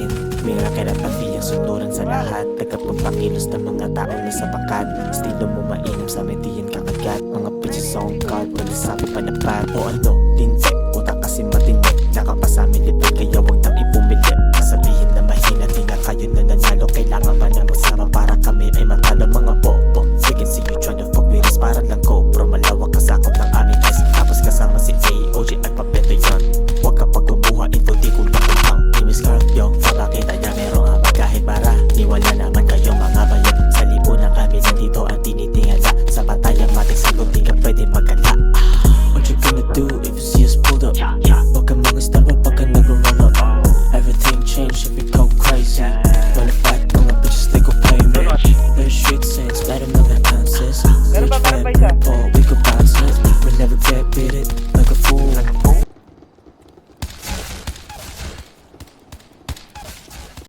akin. Miracle at pati ang sunduran sa lahat. Nagkapagpakilos ng mga tao na sa bakat. Estilo mo mainam sa amin di yan kakagat. Mga bitches on guard, wala sabi panapat. O ano, tinsik, utak kasi matinik. Nakapasamin lipid kaya